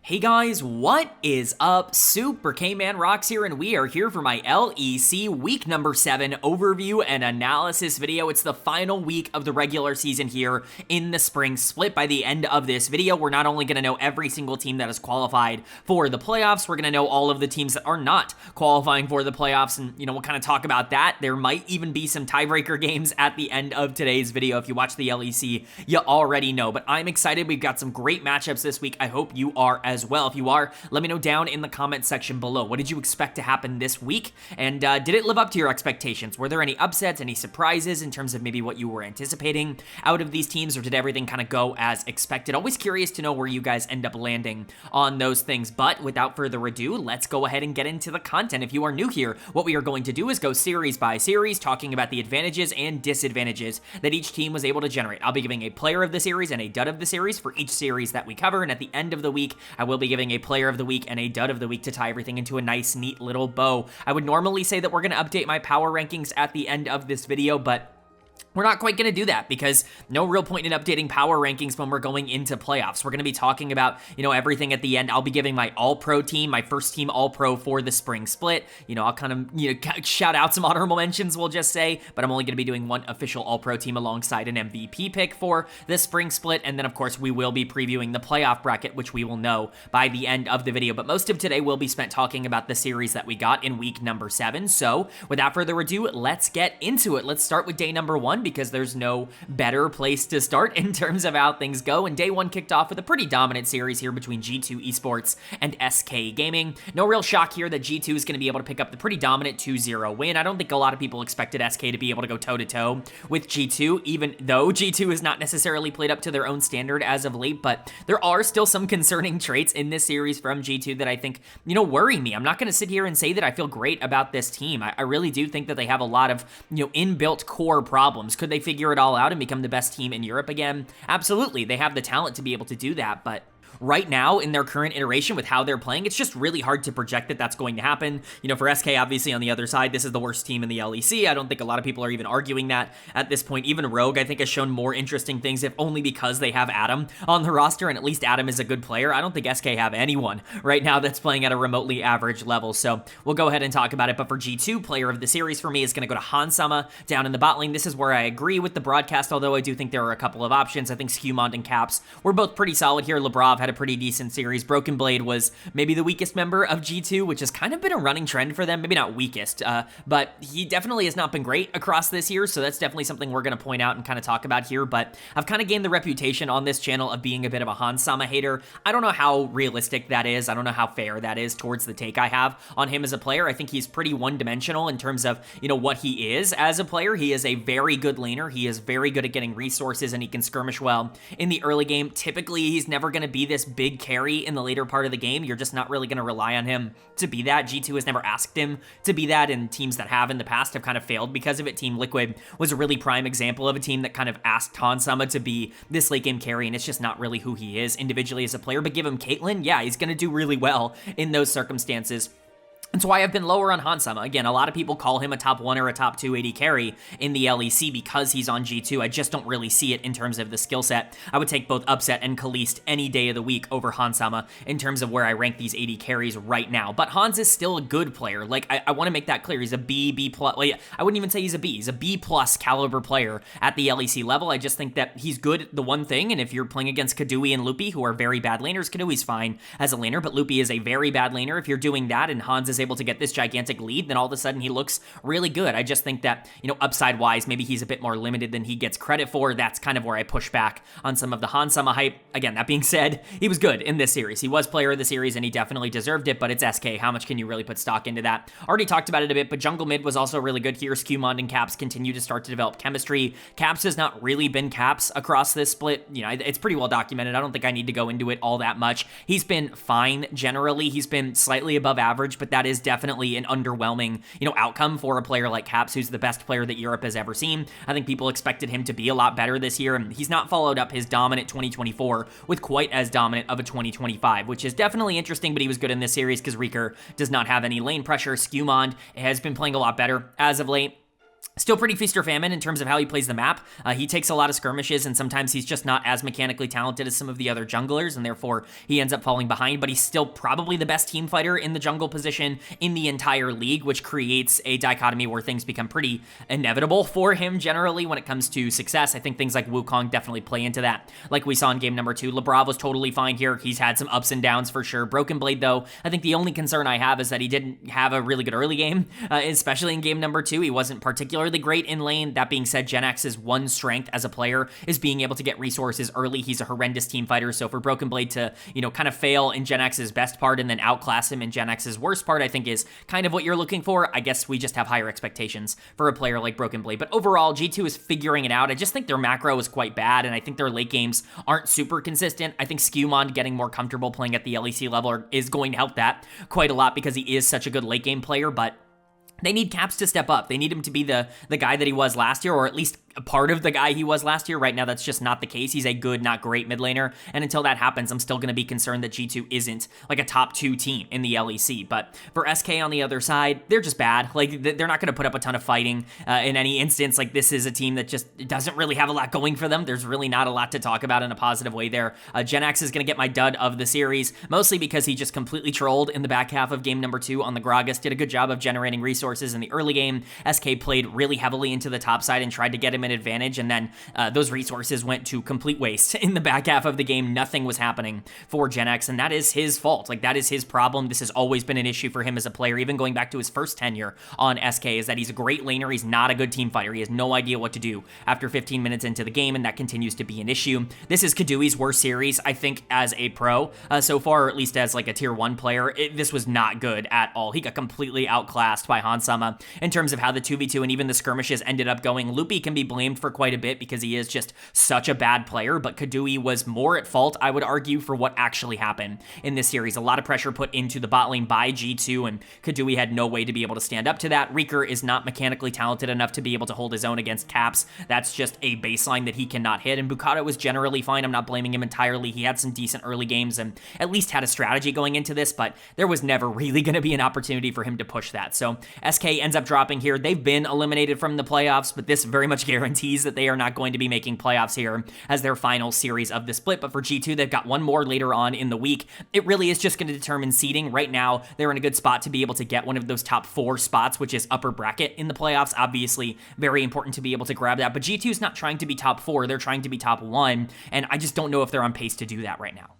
Hey guys, what is up? Super K-Man Rocks here, and we are here for my LEC week number 7 overview and analysis video. It's the final week of the regular season here in the spring split. By the end of this video, we're not only going to know every single team that is qualified for the playoffs, we're going to know all of the teams that are not qualifying for the playoffs, and we'll kind of talk about that. There might even be some tiebreaker games at the end of today's video. If you watch the LEC, you already know, but I'm excited. We've got some great matchups this week. I hope you are as well. If you are, let me know down in the comment section below. What did you expect to happen this week? And did it live up to your expectations? Were there any upsets, any surprises in terms of maybe what you were anticipating out of these teams, or did everything kind of go as expected? Always curious to know where you guys end up landing on those things. But without further ado, let's go ahead and get into the content. If you are new here, what we are going to do is go series by series, talking about the advantages and disadvantages that each team was able to generate. I'll be giving a player of the series and a dud of the series for each series that we cover, and at the end of the week, I will be giving a player of the week and a dud of the week to tie everything into a nice, neat little bow. I would normally say that we're going to update my power rankings at the end of this video, but we're not quite going to do that because no real point in updating power rankings when we're going into playoffs. We're going to be talking about, everything at the end. I'll be giving my all-pro team, my first team all-pro for the spring split. I'll kind of, shout out some honorable mentions, we'll just say, but I'm only going to be doing one official all-pro team alongside an MVP pick for the spring split. And then, of course, we will be previewing the playoff bracket, which we will know by the end of the video. But most of today will be spent talking about the series that we got in week number 7. So without further ado, let's get into it. Let's start with day number 1, because there's no better place to start in terms of how things go. And day 1 kicked off with a pretty dominant series here between G2 Esports and SK Gaming. No real shock here that G2 is going to be able to pick up the pretty dominant 2-0 win. I don't think a lot of people expected SK to be able to go toe-to-toe with G2, even though G2 has not necessarily played up to their own standard as of late, but there are still some concerning traits in this series from G2 that I think, worry me. I'm not going to sit here and say that I feel great about this team. I really do think that they have a lot of, inbuilt core problems. Could they figure it all out and become the best team in Europe again? Absolutely. They have the talent to be able to do that, but right now, in their current iteration with how they're playing, it's just really hard to project that that's going to happen. For SK, obviously, on the other side, this is the worst team in the LEC. I don't think a lot of people are even arguing that at this point. Even Rogue, I think, has shown more interesting things, if only because they have Adam on the roster, and at least Adam is a good player. I don't think SK have anyone right now that's playing at a remotely average level, so we'll go ahead and talk about it. But for G2, player of the series for me is going to go to Hansama down in the bot lane. This is where I agree with the broadcast, although I do think there are a couple of options. I think Skewmond and Caps were both pretty solid here. Lebrov had a pretty decent series. Broken Blade was maybe the weakest member of G2, which has kind of been a running trend for them. Maybe not weakest, but he definitely has not been great across this year, so that's definitely something we're going to point out and kind of talk about here. But I've kind of gained the reputation on this channel of being a bit of a Hansama hater. I don't know how realistic that is. I don't know how fair that is towards the take I have on him as a player. I think he's pretty one-dimensional in terms of, what he is as a player. He is a very good laner. He is very good at getting resources, and he can skirmish well in the early game. Typically, he's never going to be this big carry in the later part of the game. You're just not really going to rely on him to be that. G2 has never asked him to be that, and teams that have in the past have kind of failed because of it. Team Liquid was a really prime example of a team that kind of asked Hansama to be this late game carry, and it's just not really who he is individually as a player. But give him Caitlyn, yeah, he's going to do really well in those circumstances. That's why I've been lower on Hansama. Again, a lot of people call him a top 1 or a top 2 AD carry in the LEC because he's on G2. I just don't really see it in terms of the skill set. I would take both Upset and Kalist any day of the week over Hansama in terms of where I rank these AD carries right now. But Hans is still a good player. Like, I want to make that clear. He's a B+. Well, yeah, I wouldn't even say he's a B. He's a B+ caliber player at the LEC level. I just think that he's good at the one thing, and if you're playing against Kadui and Loopy, who are very bad laners, Kadui's fine as a laner, but Loopy is a very bad laner. If you're doing that and Hans is able to get this gigantic lead, then all of a sudden he looks really good. I just think that, upside-wise, maybe he's a bit more limited than he gets credit for. That's kind of where I push back on some of the Hansama hype. Again, that being said, he was good in this series. He was player of the series, and he definitely deserved it, but it's SK. How much can you really put stock into that? Already talked about it a bit, but jungle mid was also really good here. Skewmond and Caps continue to start to develop chemistry. Caps has not really been Caps across this split. It's pretty well documented. I don't think I need to go into it all that much. He's been fine generally. He's been slightly above average, but that is definitely an underwhelming, outcome for a player like Caps, who's the best player that Europe has ever seen. I think people expected him to be a lot better this year, and he's not followed up his dominant 2024 with quite as dominant of a 2025, which is definitely interesting, but he was good in this series because Reeker does not have any lane pressure. Skewmond has been playing a lot better as of late. Still pretty feast or famine in terms of how he plays the map. He takes a lot of skirmishes, and sometimes he's just not as mechanically talented as some of the other junglers, and therefore he ends up falling behind, but he's still probably the best team fighter in the jungle position in the entire league, which creates a dichotomy where things become pretty inevitable for him generally when it comes to success. I think things like Wukong definitely play into that. Like we saw in game number 2, LeBron was totally fine here. He's had some ups and downs for sure. Broken Blade, though, I think the only concern I have is that he didn't have a really good early game, especially in game number 2. He wasn't particularly great in lane. That being said, GIANTX's one strength as a player is being able to get resources early. He's a horrendous team fighter, so for Broken Blade to, kind of fail in GIANTX's best part and then outclass him in GIANTX's worst part, I think is kind of what you're looking for. I guess we just have higher expectations for a player like Broken Blade, but overall, G2 is figuring it out. I just think their macro is quite bad, and I think their late games aren't super consistent. I think Skewmon getting more comfortable playing at the LEC level is going to help that quite a lot because he is such a good late game player, but they need Caps to step up. They need him to be the guy that he was last year, or at least a part of the guy he was last year. Right now, that's just not the case. He's a good, not great mid laner, and until that happens, I'm still going to be concerned that G2 isn't like a top 2 team in the LEC. But for SK on the other side, they're just bad. Like, they're not going to put up a ton of fighting in any instance. Like, this is a team that just doesn't really have a lot going for them. There's really not a lot to talk about in a positive way there. GIANTX is going to get my dud of the series, mostly because he just completely trolled in the back half of game number 2 on the Gragas, did a good job of generating resources in the early game. SK played really heavily into the top side and tried to get him an advantage, and then those resources went to complete waste in the back half of the game. Nothing was happening for GIANTX, and that is his fault. Like, that is his problem. This has always been an issue for him as a player, even going back to his first tenure on SK, is that he's a great laner. He's not a good team fighter. He has no idea what to do after 15 minutes into the game, and that continues to be an issue. This is Kadui's worst series, I think, as a pro so far, or at least as like a tier 1 player. This was not good at all. He got completely outclassed by Hansama in terms of how the 2v2 and even the skirmishes ended up going. Loopy can be blamed for quite a bit because he is just such a bad player, but Kadui was more at fault, I would argue, for what actually happened in this series. A lot of pressure put into the bot lane by G2, and Kadui had no way to be able to stand up to that. Reeker is not mechanically talented enough to be able to hold his own against Caps. That's just a baseline that he cannot hit, and Bukata was generally fine. I'm not blaming him entirely. He had some decent early games and at least had a strategy going into this, but there was never really going to be an opportunity for him to push that. So SK ends up dropping here. They've been eliminated from the playoffs, but this very much guarantees that they are not going to be making playoffs here as their final series of the split. But for G2, they've got one more later on in the week. It really is just going to determine seeding. Right now, they're in a good spot to be able to get one of those top 4 spots, which is upper bracket in the playoffs. Obviously, very important to be able to grab that. But G2 is not trying to be top 4. They're trying to be top 1, and I just don't know if they're on pace to do that right now.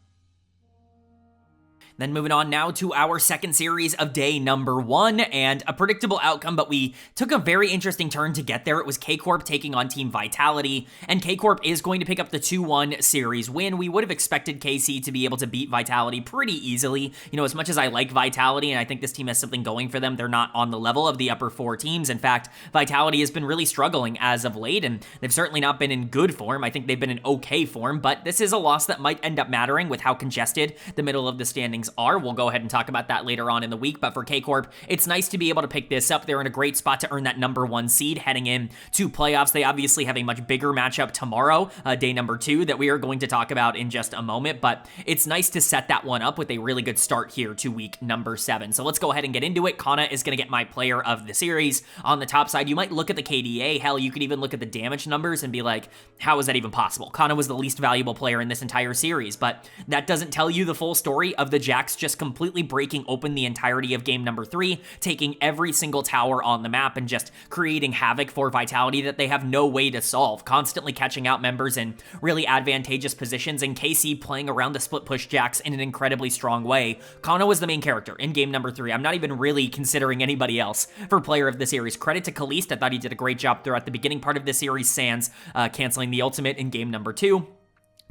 Then moving on now to our second series of day number 1, and a predictable outcome, but we took a very interesting turn to get there. It was K-Corp taking on Team Vitality, and K-Corp is going to pick up the 2-1 series win. We would have expected KC to be able to beat Vitality pretty easily. As much as I like Vitality, and I think this team has something going for them, they're not on the level of the upper 4 teams. In fact, Vitality has been really struggling as of late, and they've certainly not been in good form. I think they've been in okay form, but this is a loss that might end up mattering with how congested the middle of the standings are. We'll go ahead and talk about that later on in the week, but for K-Corp, it's nice to be able to pick this up. They're in a great spot to earn that number 1 seed heading in to playoffs. They obviously have a much bigger matchup tomorrow, day number 2, that we are going to talk about in just a moment, but it's nice to set that one up with a really good start here to week number 7. So let's go ahead and get into it. Kana is going to get my player of the series. On the top side, you might look at the KDA. Hell, you could even look at the damage numbers and be like, how is that even possible? Kana was the least valuable player in this entire series, but that doesn't tell you the full story of the Jax just completely breaking open the entirety of game number 3, taking every single tower on the map and just creating havoc for Vitality that they have no way to solve, constantly catching out members in really advantageous positions, and KC playing around the split push Jax in an incredibly strong way. Kana was the main character in game number 3. I'm not even really considering anybody else for player of the series. Credit to Kaliste. I thought he did a great job throughout the beginning part of the series, sans canceling the ultimate in game number 2.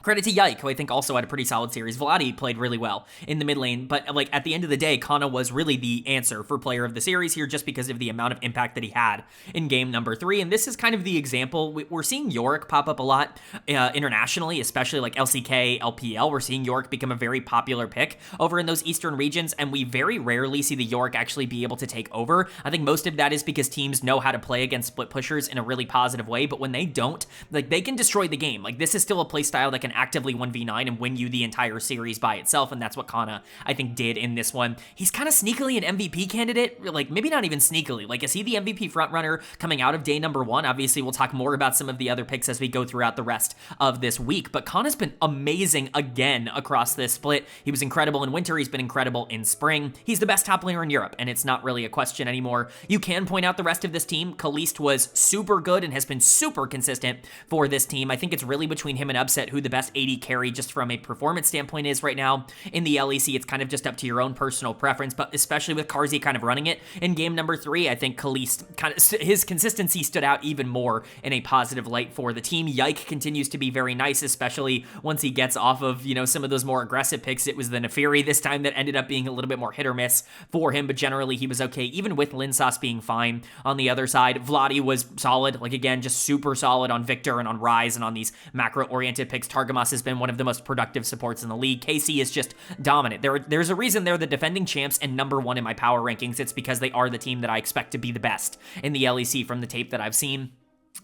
Credit to Yike, who I think also had a pretty solid series. Vladi played really well in the mid lane, but like at the end of the day, Kana was really the answer for player of the series here just because of the amount of impact that he had in game number 3. And this is kind of the example. We're seeing Yorick pop up a lot internationally, especially like LCK, LPL. We're seeing Yorick become a very popular pick over in those eastern regions, and we very rarely see the Yorick actually be able to take over. I think most of that is because teams know how to play against split pushers in a really positive way, but when they don't, like they can destroy the game. Like this is still a play style that can can actively 1v9 and win you the entire series by itself, and that's what Kana, I think, did in this one. He's kind of sneakily an MVP candidate, like maybe not even sneakily. Like, is he the MVP frontrunner coming out of day number 1? Obviously, we'll talk more about some of the other picks as we go throughout the rest of this week, but Kana's been amazing again across this split. He was incredible in winter, he's been incredible in spring. He's the best top laner in Europe, and it's not really a question anymore. You can point out the rest of this team. Kaliste was super good and has been super consistent for this team. I think it's really between him and Upset who the best AD carry just from a performance standpoint is right now. In the LEC, it's kind of just up to your own personal preference, but especially with Carzzy kind of running it in game number 3, I think Kaliste kind of, his consistency stood out even more in a positive light for the team. Yike continues to be very nice, especially once he gets off of, you know, some of those more aggressive picks. It was the Neferi this time that ended up being a little bit more hit or miss for him, but generally he was okay, even with Linsauce being fine. On the other side, Vladi was solid, like again, just super solid on Victor and on Ryze and on these macro-oriented picks. Targamas has been one of the most productive supports in the league. KC is just dominant. There's a reason they're the defending champs and number 1 in my power rankings. It's because they are the team that I expect to be the best in the LEC from the tape that I've seen.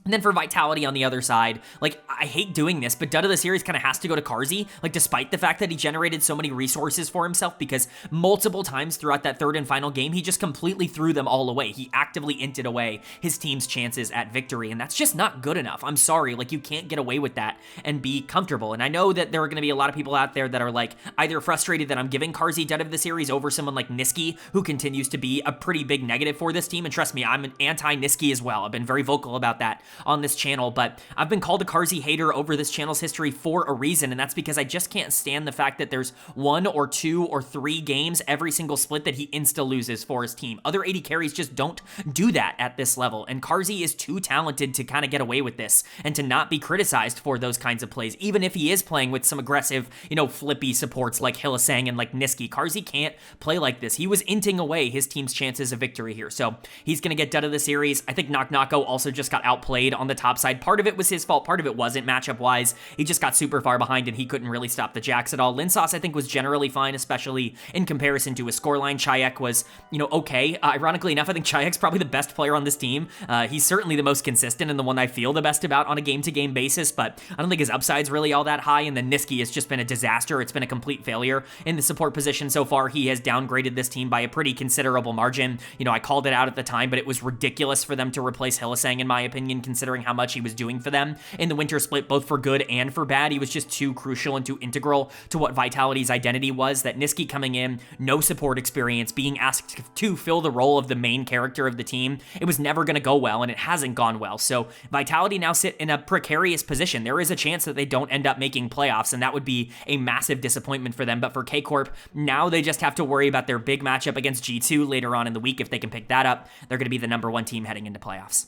And then for Vitality on the other side, like, I hate doing this, but dud of the series kind of has to go to Carzzy, like, despite the fact that he generated so many resources for himself, because multiple times throughout that third and final game, he just completely threw them all away. He actively inted away his team's chances at victory, and that's just not good enough. I'm sorry, like, you can't get away with that and be comfortable. And I know that there are going to be a lot of people out there that are, like, either frustrated that I'm giving Carzzy dud of the series over someone like Niski, who continues to be a pretty big negative for this team, and trust me, I'm an anti-Niski as well. I've been very vocal about that on this channel, but I've been called a Carzzy hater over this channel's history for a reason, and that's because I just can't stand the fact that there's 1 or 2 or 3 games every single split that he insta-loses for his team. Other AD carries just don't do that at this level, and Carzzy is too talented to kind of get away with this and to not be criticized for those kinds of plays, even if he is playing with some aggressive, you know, flippy supports like Hylissang and like Niski. Carzzy can't play like this. He was inting away his team's chances of victory here, so he's going to get done of the series. I think Nako also just got outplayed on the top side. Part of it was his fault, part of it wasn't matchup-wise. He just got super far behind and he couldn't really stop the Jax at all. Linsauce, I think, was generally fine, especially in comparison to his scoreline. Chayek was, you know, okay. Ironically enough, I think Chayek's probably the best player on this team. He's certainly the most consistent and the one I feel the best about on a game-to-game basis, but I don't think his upside's really all that high, and then Niski has just been a disaster. It's been a complete failure in the support position so far. He has downgraded this team by a pretty considerable margin. You know, I called it out at the time, but it was ridiculous for them to replace Hylissang, in my opinion, considering how much he was doing for them in the winter split, both for good and for bad. He was just too crucial and too integral to what Vitality's identity was, that Niski coming in, no support experience, being asked to fill the role of the main character of the team, it was never going to go well, and it hasn't gone well. So Vitality now sit in a precarious position. There is a chance that they don't end up making playoffs, and that would be a massive disappointment for them. But for K-Corp, now they just have to worry about their big matchup against G2 later on in the week. If they can pick that up, they're going to be the number 1 team heading into playoffs.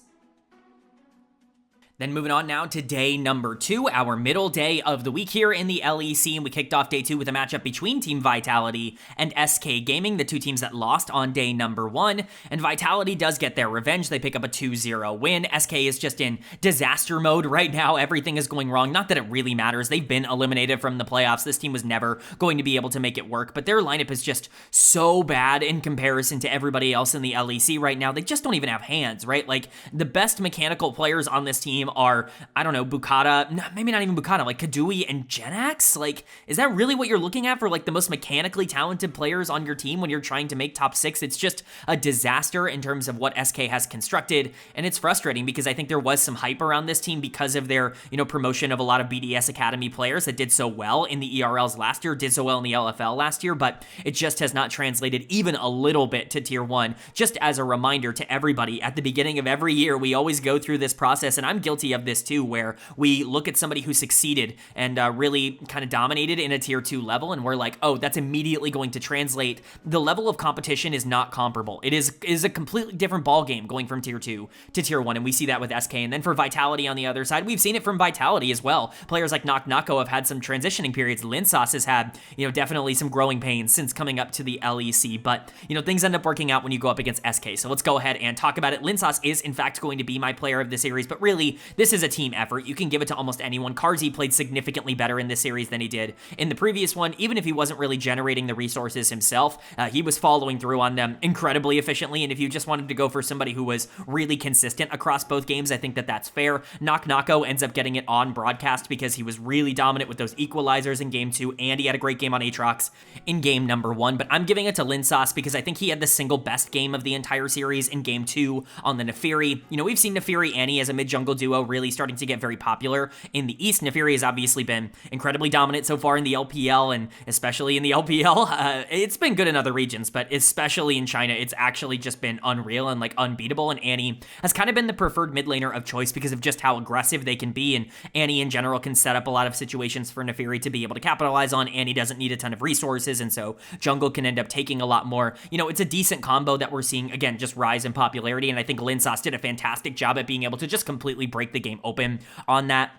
Then moving on now to day number 2, our middle day of the week here in the LEC, and we kicked off day 2 with a matchup between Team Vitality and SK Gaming, the 2 teams that lost on day number 1, and Vitality does get their revenge. They pick up a 2-0 win. SK is just in disaster mode right now. Everything is going wrong. Not that it really matters. They've been eliminated from the playoffs. This team was never going to be able to make it work, but their lineup is just so bad in comparison to everybody else in the LEC right now. They just don't even have hands, right? Like, the best mechanical players on this team are, I don't know, Bukata, maybe not even Bukata, like Kadui and Genax? Like, is that really what you're looking at for, like, the most mechanically talented players on your team when you're trying to make top 6? It's just a disaster in terms of what SK has constructed, and it's frustrating because I think there was some hype around this team because of their, you know, promotion of a lot of BDS Academy players that did so well in the ERLs last year, did so well in the LFL last year, but it just has not translated even a little bit to Tier 1. Just as a reminder to everybody, at the beginning of every year, we always go through this process, and I'm guilty of this too, where we look at somebody who succeeded and really kind of dominated in a Tier 2 level, and we're like, oh, that's immediately going to translate. The level of competition is not comparable. It is a completely different ball game going from Tier 2 to Tier 1, and we see that with SK. And then for Vitality on the other side, we've seen it from Vitality as well. Players like Nako have had some transitioning periods. Linsauce has had, you know, definitely some growing pains since coming up to the LEC, but, you know, things end up working out when you go up against SK. So let's go ahead and talk about it. Linsauce is, in fact, going to be my player of the series, but really, this is a team effort. You can give it to almost anyone. Karzi played significantly better in this series than he did in the previous one. Even if he wasn't really generating the resources himself, he was following through on them incredibly efficiently, and if you just wanted to go for somebody who was really consistent across both games, I think that that's fair. Nako ends up getting it on broadcast because he was really dominant with those equalizers in game 2, and he had a great game on Aatrox in game number 1, but I'm giving it to Linsauce because I think he had the single best game of the entire series in game 2 on the Naafiri. You know, we've seen Naafiri Annie as a mid-jungle duo really starting to get very popular in the East. Naafiri has obviously been incredibly dominant so far in the LPL, and especially in the LPL. It's been good in other regions, but especially in China, it's actually just been unreal and like unbeatable, and Annie has kind of been the preferred mid laner of choice because of just how aggressive they can be, and Annie in general can set up a lot of situations for Naafiri to be able to capitalize on. Annie doesn't need a ton of resources, and so jungle can end up taking a lot more. You know, it's a decent combo that we're seeing, again, just rise in popularity, and I think Linsauce did a fantastic job at being able to just completely break the game open on that.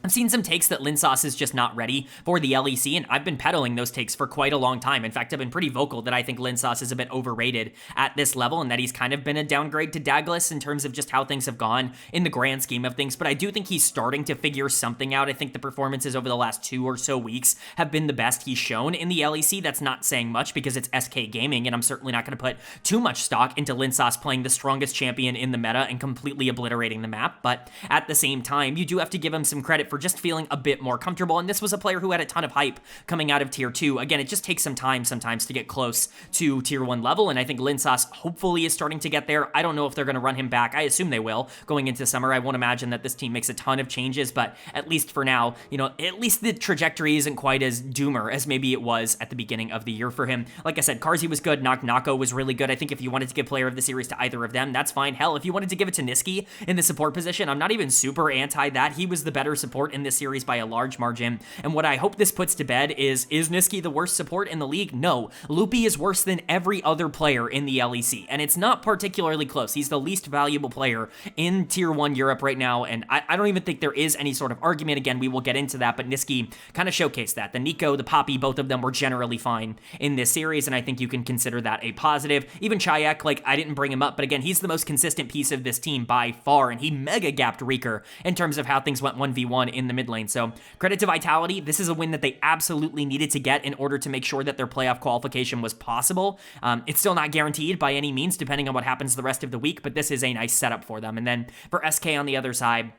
I've seen some takes that Linsauce is just not ready for the LEC, and I've been peddling those takes for quite a long time. In fact, I've been pretty vocal that I think Linsauce is a bit overrated at this level, and that he's kind of been a downgrade to Douglas in terms of just how things have gone in the grand scheme of things, but I do think he's starting to figure something out. I think the performances over the last 2 or so weeks have been the best he's shown in the LEC. That's not saying much because it's SK Gaming, and I'm certainly not going to put too much stock into Linsauce playing the strongest champion in the meta and completely obliterating the map, but at the same time, you do have to give him some credit for just feeling a bit more comfortable, and this was a player who had a ton of hype coming out of tier 2. Again, it just takes some time sometimes to get close to tier 1 level, and I think Linsauce hopefully is starting to get there. I don't know if they're going to run him back. I assume they will going into summer. I won't imagine that this team makes a ton of changes, but at least for now, you know, at least the trajectory isn't quite as doomer as maybe it was at the beginning of the year for him. Like I said, Karzi was good. Nako was really good. I think if you wanted to give player of the series to either of them, that's fine. Hell, if you wanted to give it to Niski in the support position, I'm not even super anti that. He was the better support in this series by a large margin, and what I hope this puts to bed is Niski the worst support in the league? No. Loopy is worse than every other player in the LEC, and it's not particularly close. He's the least valuable player in tier 1 Europe right now, and I don't even think there is any sort of argument. Again, we will get into that, but Niski kind of showcased that. The Nico, the Poppy, both of them were generally fine in this series, and I think you can consider that a positive. Even Chayek, like, I didn't bring him up, but again, he's the most consistent piece of this team by far, and he mega gapped Reeker in terms of how things went 1v1 in the mid lane. So credit to Vitality. This is a win that they absolutely needed to get in order to make sure that their playoff qualification was possible. It's still not guaranteed by any means, depending on what happens the rest of the week, but this is a nice setup for them. And then for SK on the other side,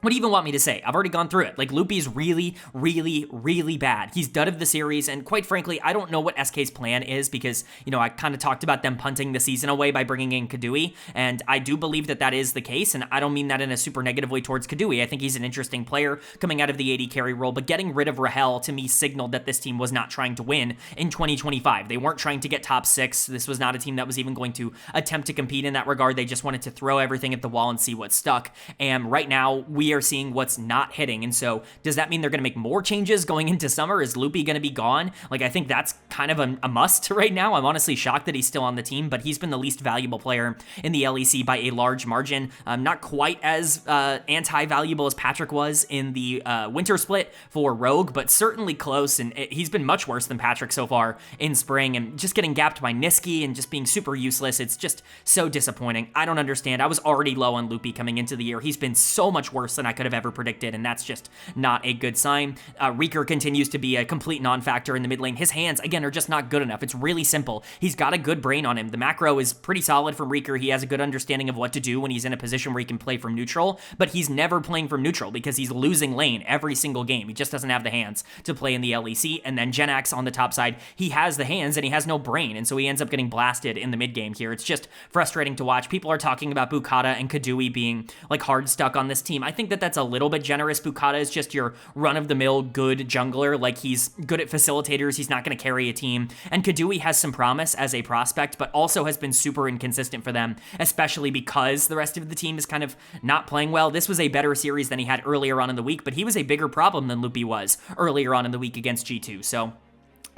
what do you even want me to say? I've already gone through it. Like, Loopy's really, really, really bad. He's dud of the series, and quite frankly, I don't know what SK's plan is because, you know, I kind of talked about them punting the season away by bringing in Kadui, and I do believe that that is the case, and I don't mean that in a super negative way towards Kadui. I think he's an interesting player coming out of the AD carry role, but getting rid of Rahel, to me, signaled that this team was not trying to win in 2025. They weren't trying to get top 6. This was not a team that was even going to attempt to compete in that regard. They just wanted to throw everything at the wall and see what stuck, and right now, we are seeing what's not hitting. And so does that mean they're going to make more changes going into summer? Is Loopy going to be gone? Like, I think that's kind of a must right now. I'm honestly shocked that he's still on the team, but he's been the least valuable player in the LEC by a large margin. Not quite as anti-valuable as Patrick was in the winter split for Rogue, but certainly close, and he's been much worse than Patrick so far in spring, and just getting gapped by Niski and just being super useless. It's just so disappointing. I don't understand. I was already low on Loopy coming into the year. He's been so much worse than I could have ever predicted, and that's just not a good sign. Reeker continues to be a complete non-factor in the mid lane. His hands, again, are just not good enough. It's really simple. He's got a good brain on him. The macro is pretty solid from Reeker. He has a good understanding of what to do when he's in a position where he can play from neutral, but he's never playing from neutral because he's losing lane every single game. He just doesn't have the hands to play in the LEC, and then GIANTX on the top side, he has the hands and he has no brain, and so he ends up getting blasted in the mid game here. It's just frustrating to watch. People are talking about Bukata and Kadui being like hard stuck on this team. I think that that's a little bit generous. Bukata is just your run-of-the-mill good jungler. Like, he's good at facilitators. He's not going to carry a team. And Kadui has some promise as a prospect, but also has been super inconsistent for them, especially because the rest of the team is kind of not playing well. This was a better series than he had earlier on in the week, but he was a bigger problem than Loopy was earlier on in the week against G2. So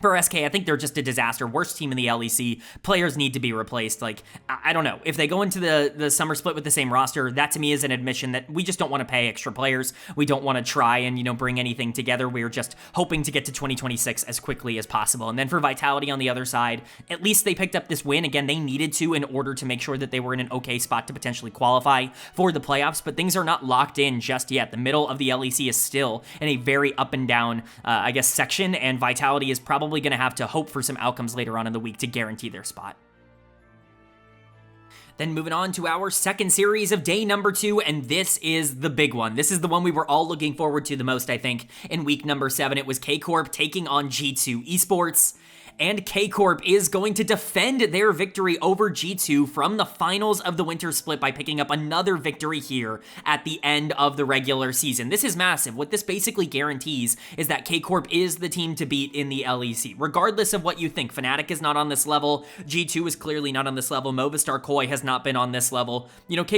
For SK, I think they're just a disaster. Worst team in the LEC. Players need to be replaced. Like, I don't know. If they go into the summer split with the same roster, that to me is an admission that we just don't want to pay extra players. We don't want to try and, bring anything together. We're just hoping to get to 2026 as quickly as possible. And then for Vitality on the other side, at least they picked up this win. Again, they needed to in order to make sure that they were in an okay spot to potentially qualify for the playoffs, but things are not locked in just yet. The middle of the LEC is still in a very up and down, section, and Vitality is probably going to have to hope for some outcomes later on in the week to guarantee their spot. Then moving on to our second series of day number 2, and this is the big one. This is the one we were all looking forward to the most, I think, in week number 7. It was Corp taking on G2 Esports. And Corp is going to defend their victory over G2 from the finals of the winter split by picking up another victory here at the end of the regular season. This is massive. What this basically guarantees is that Corp is the team to beat in the LEC. Regardless of what you think, Fnatic is not on this level. G2 is clearly not on this level. Movistar KOI has not been on this level.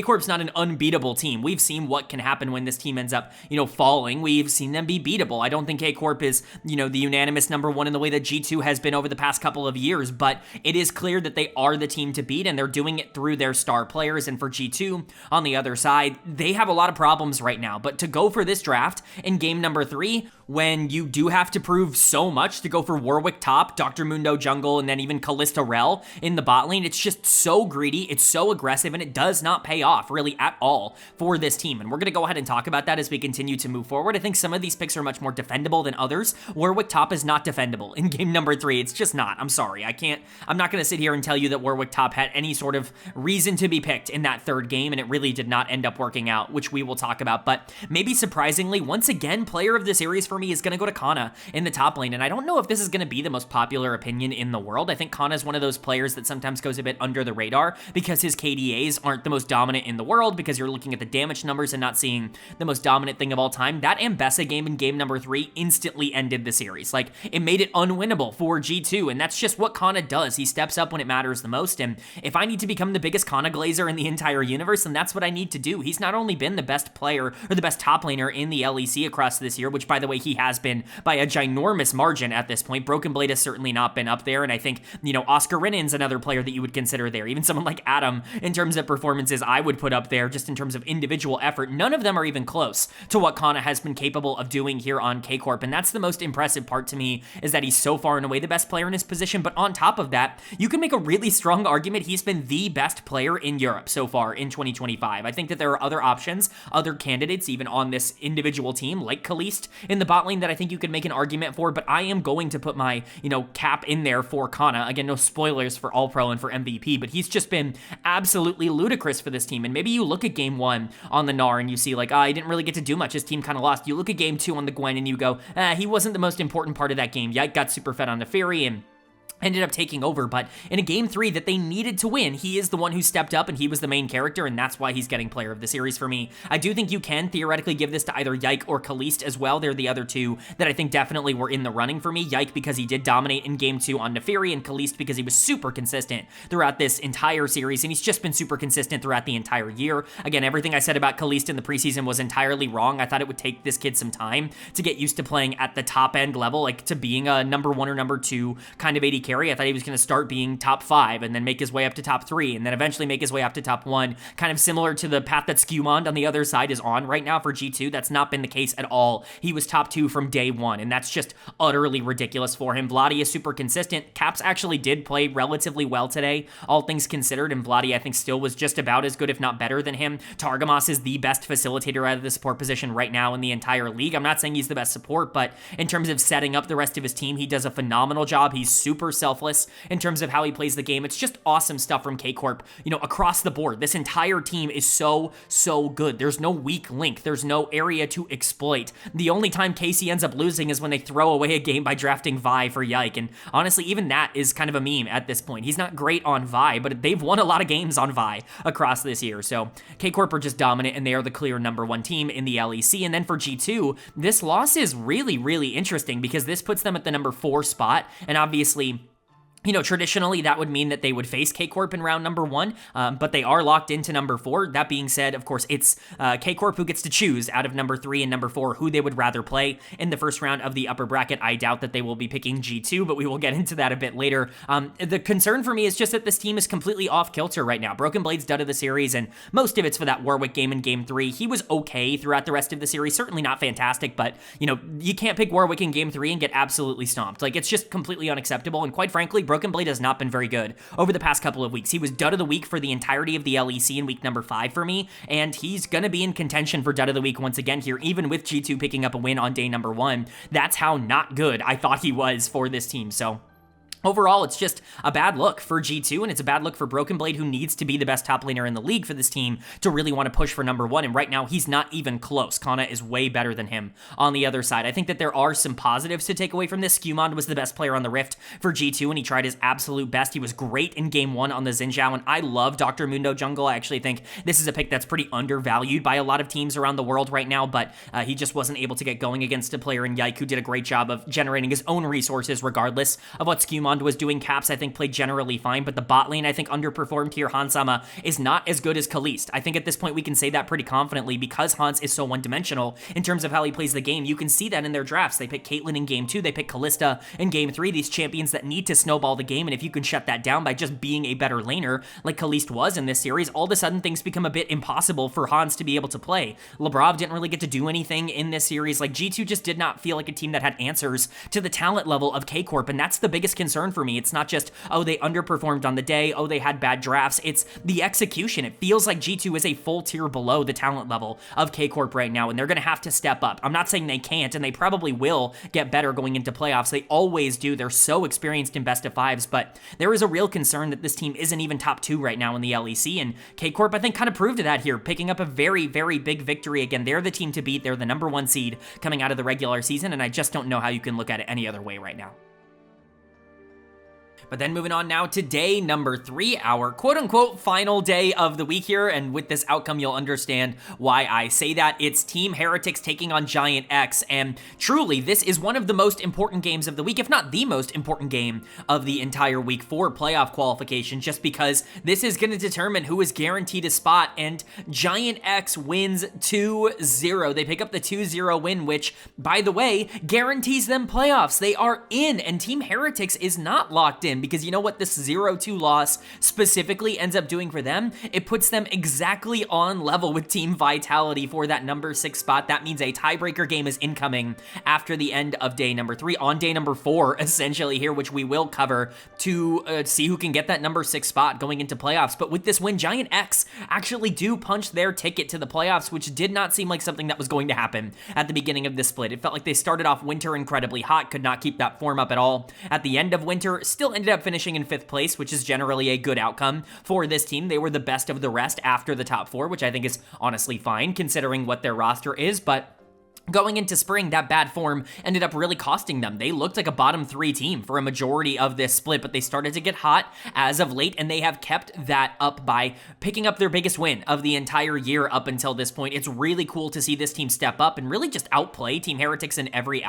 Corp's not an unbeatable team. We've seen what can happen when this team ends up, falling. We've seen them be beatable. I don't think Corp is, the unanimous number 1 in the way that G2 has been over the past couple of years, but it is clear that they are the team to beat, and they're doing it through their star players. And for G2 on the other side, they have a lot of problems right now, but to go for this draft in game number 3, when you do have to prove so much to go for Warwick top, Dr. Mundo jungle, and then even Kalista Rel in the bot lane, it's just so greedy, it's so aggressive, and it does not pay off really at all for this team. And we're going to go ahead and talk about that as we continue to move forward. I think some of these picks are much more defendable than others. Warwick top is not defendable in game number 3. It's just not. I'm sorry. I'm not going to sit here and tell you that Warwick top had any sort of reason to be picked in that third game, and it really did not end up working out, which we will talk about. But maybe surprisingly, once again, player of the series for me is going to go to Kana in the top lane. And I don't know if this is going to be the most popular opinion in the world. I think Kana is one of those players that sometimes goes a bit under the radar because his KDAs aren't the most dominant in the world, because you're looking at the damage numbers and not seeing the most dominant thing of all time. That Ambessa game in game number 3 instantly ended the series. Like, it made it unwinnable for G2, and that's just what Kana does. He steps up when it matters the most, and if I need to become the biggest Kana glazer in the entire universe, then that's what I need to do. He's not only been the best player, or the best top laner in the LEC across this year, which by the way, he has been by a ginormous margin at this point. Broken Blade has certainly not been up there, and I think, Oscar Rinnan's another player that you would consider there. Even someone like Adam, in terms of performances, I would put up there just in terms of individual effort. None of them are even close to what Kana has been capable of doing here on Corp, and that's the most impressive part to me, is that he's so far and away the best player in his position. But on top of that, you can make a really strong argument he's been the best player in Europe so far in 2025. I think that there are other options, other candidates even on this individual team, like Kalist in the bot lane, that I think you could make an argument for, but I am going to put my, cap in there for Kana. Again, no spoilers for All-Pro and for MVP, but he's just been absolutely ludicrous for this team. And maybe you look at game 1 on the Gnar and you see like, he didn't really get to do much. His team kind of lost. You look at game 2 on the Gwen and you go, he wasn't the most important part of that game. Yike got super fed on the Fury and ended up taking over, but in a game 3 that they needed to win, he is the one who stepped up, and he was the main character, and that's why he's getting player of the series for me. I do think you can theoretically give this to either Yike or Kalist as well. They're the other two that I think definitely were in the running for me. Yike because he did dominate in game 2 on Neferi, and Kalist because he was super consistent throughout this entire series, and he's just been super consistent throughout the entire year. Again, everything I said about Kalist in the preseason was entirely wrong. I thought it would take this kid some time to get used to playing at the top end level, like to being a number 1 or number 2 kind of AD carry. I thought he was going to start being top 5 and then make his way up to top 3 and then eventually make his way up to top 1, kind of similar to the path that Skewmond on the other side is on right now for G2. That's not been the case at all. He was top 2 from day 1, and that's just utterly ridiculous for him. Vladi is super consistent. Caps actually did play relatively well today, all things considered, and Vladi I think still was just about as good, if not better than him. Targamas is the best facilitator out of the support position right now in the entire league. I'm not saying he's the best support, but in terms of setting up the rest of his team, he does a phenomenal job. He's super selfless in terms of how he plays the game. It's just awesome stuff from Corp, across the board. This entire team is so good. There's no weak link. There's no area to exploit. The only time KC ends up losing is when they throw away a game by drafting Vi for Yike, and honestly, even that is kind of a meme at this point. He's not great on Vi, but they've won a lot of games on Vi across this year, so Corp are just dominant, and they are the clear number 1 team in the LEC. And then for G2, this loss is really interesting because this puts them at the number 4 spot, and obviously You know, traditionally, that would mean that they would face K-Corp in round number 1, but they are locked into number 4. That being said, of course, it's K-Corp who gets to choose out of number 3 and number 4 who they would rather play in the first round of the upper bracket. I doubt that they will be picking G2, but we will get into that a bit later. The concern for me is just that this team is completely off kilter right now. Broken Blade's dud of the series, and most of it's for that Warwick game in Game 3. He was okay throughout the rest of the series, certainly not fantastic, but, you know, you can't pick Warwick in Game 3 and get absolutely stomped. Like, it's just completely unacceptable, and quite frankly, Broken Blade has not been very good over the past couple of weeks. He was dud of the week for the entirety of the LEC in week number 5 for me, and he's gonna be in contention for dud of the week once again here, even with G2 picking up a win on day number 1. That's how not good I thought he was for this team, so overall, it's just a bad look for G2, and it's a bad look for Broken Blade, who needs to be the best top laner in the league for this team to really want to push for number 1, and right now, he's not even close. Kana is way better than him on the other side. I think that there are some positives to take away from this. Skewmond was the best player on the Rift for G2, and he tried his absolute best. He was great in Game 1 on the Xin Zhao, and I love Dr. Mundo jungle. I actually think this is a pick that's pretty undervalued by a lot of teams around the world right now, but he just wasn't able to get going against a player in Yike who did a great job of generating his own resources regardless of what Skewmond was doing. Caps, I think, played generally fine, but the bot lane, I think, underperformed here. Hansama is not as good as Kalist. I think at this point we can say that pretty confidently because Hans is so one-dimensional in terms of how he plays the game. You can see that in their drafts. They pick Caitlyn in Game 2, they pick Kalista in Game 3, these champions that need to snowball the game, and if you can shut that down by just being a better laner, like Kalist was in this series, all of a sudden things become a bit impossible for Hans to be able to play. Labrov didn't really get to do anything in this series. Like, G2 just did not feel like a team that had answers to the talent level of K-Corp, and that's the biggest concern for me. It's not just, oh, they underperformed on the day, oh, they had bad drafts. It's the execution. It feels like G2 is a full tier below the talent level of K-Corp right now, and they're going to have to step up. I'm not saying they can't, and they probably will get better going into playoffs. They always do. They're so experienced in best of 5s, but there is a real concern that this team isn't even top 2 right now in the LEC, and K-Corp, I think, kind of proved that here, picking up a very, very big victory. Again, they're the team to beat. They're the number 1 seed coming out of the regular season, and I just don't know how you can look at it any other way right now. But then moving on now to day number 3, our quote-unquote final day of the week here, and with this outcome, you'll understand why I say that. It's Team Heretics taking on GIANTX, and truly, this is one of the most important games of the week, if not the most important game of the entire week for playoff qualification, just because this is going to determine who is guaranteed a spot, and GIANTX wins 2-0. They pick up the 2-0 win, which, by the way, guarantees them playoffs. They are in, and Team Heretics is not locked in, because you know what this 0-2 loss specifically ends up doing for them? It puts them exactly on level with Team Vitality for that number 6 spot. That means a tiebreaker game is incoming after the end of day number 3, on day number 4, essentially here, which we will cover to see who can get that number 6 spot going into playoffs. But with this win, GIANTX actually do punch their ticket to the playoffs, which did not seem like something that was going to happen at the beginning of this split. It felt like they started off winter incredibly hot, could not keep that form up at all. At the end of winter, still ended up finishing in 5th place, which is generally a good outcome for this team. They were the best of the rest after the top 4, which I think is honestly fine considering what their roster is, but going into spring, that bad form ended up really costing them. They looked like a bottom 3 team for a majority of this split, but they started to get hot as of late, and they have kept that up by picking up their biggest win of the entire year up until this point. It's really cool to see this team step up and really just outplay Team Heretics in every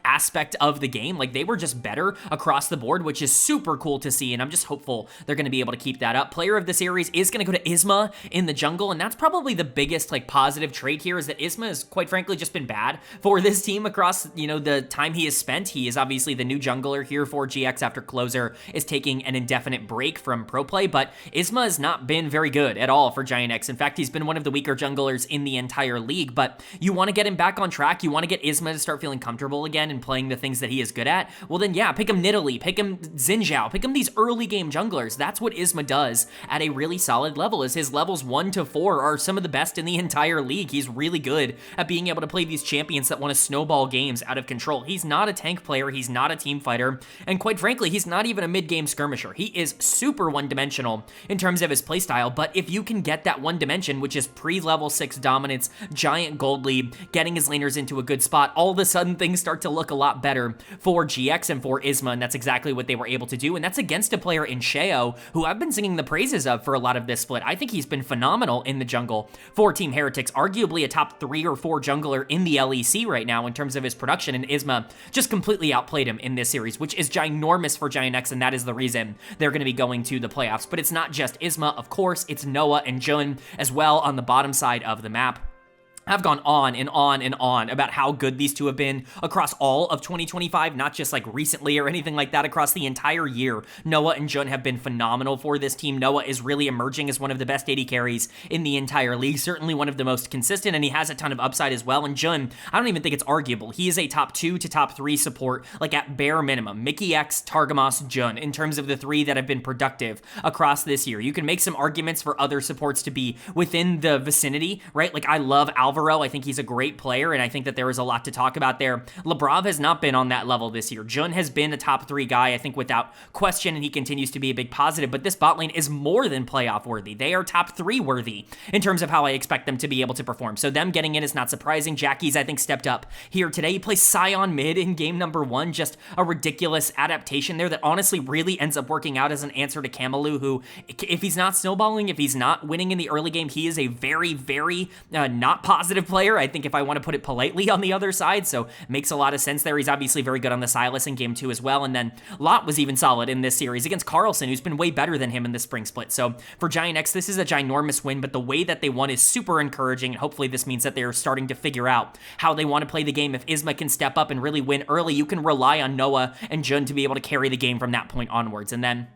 aspect of the game. Like, they were just better across the board, which is super cool to see, and I'm just hopeful they're going to be able to keep that up. Player of the series is going to go to Isma in the jungle, and that's probably the biggest, like, positive trait here, is that Isma has, quite frankly, just been bad for this team across, you know, the time he has spent. He is obviously the new jungler here for GX after Closer is taking an indefinite break from pro play, but Isma has not been very good at all for GIANTX. In fact, he's been one of the weaker junglers in the entire league, but you want to get him back on track, you want to get Isma to start feeling comfortable again and playing the things that he is good at, well then yeah, pick him Nidalee, pick him Xin Zhao, pick him these early game junglers. That's what Isma does at a really solid level, is his levels 1 to 4 are some of the best in the entire league. He's really good at being able to play these champions that want to snowball games out of control. He's not a tank player, he's not a team fighter, and quite frankly, he's not even a mid-game skirmisher. He is super one-dimensional in terms of his playstyle, but if you can get that one dimension, which is pre-level 6 dominance, giant gold lead, getting his laners into a good spot, all of a sudden things start to look a lot better for GX and for Isma, and that's exactly what they were able to do, and that's against a player in Sheo, who I've been singing the praises of for a lot of this split. I think he's been phenomenal in the jungle for Team Heretics, arguably a top 3 or 4 jungler in the LEC right now in terms of his production, and Isma just completely outplayed him in this series, which is ginormous for GIANTX, and that is the reason they're going to be going to the playoffs. But it's not just Isma, of course, it's Noah and Jun as well on the bottom side of the map. I've gone on and on and on about how good these two have been across all of 2025, not just like recently or anything like that, across the entire year. Noah and Jun have been phenomenal for this team. Noah is really emerging as one of the best AD carries in the entire league, certainly one of the most consistent, and he has a ton of upside as well. And Jun, I don't even think it's arguable. He is a top 2 to top 3 support, like at bare minimum. Mickey X, Targamos, Jun, in terms of the 3 that have been productive across this year. You can make some arguments for other supports to be within the vicinity, right? Like I love Alvaro. I think he's a great player, and I think that there is a lot to talk about there. Labrav has not been on that level this year. Jun has been a top 3 guy, I think, without question, and he continues to be a big positive, but this bot lane is more than playoff worthy. They are top 3 worthy in terms of how I expect them to be able to perform. So them getting in is not surprising. Jackie's, I think, stepped up here today. He plays Sion mid in game number 1, just a ridiculous adaptation there that honestly really ends up working out as an answer to Kamalu, who, if he's not snowballing, if he's not winning in the early game, he is a very, very not positive player, I think, if I want to put it politely, on the other side, so makes a lot of sense there. He's obviously very good on the Silas in game 2 as well, and then Lot was even solid in this series against Carlson, who's been way better than him in the spring split. So for GIANTX, this is a ginormous win, but the way that they won is super encouraging, and hopefully this means that they're starting to figure out how they want to play the game. If Isma can step up and really win early, you can rely on Noah and Jun to be able to carry the game from that point onwards. And then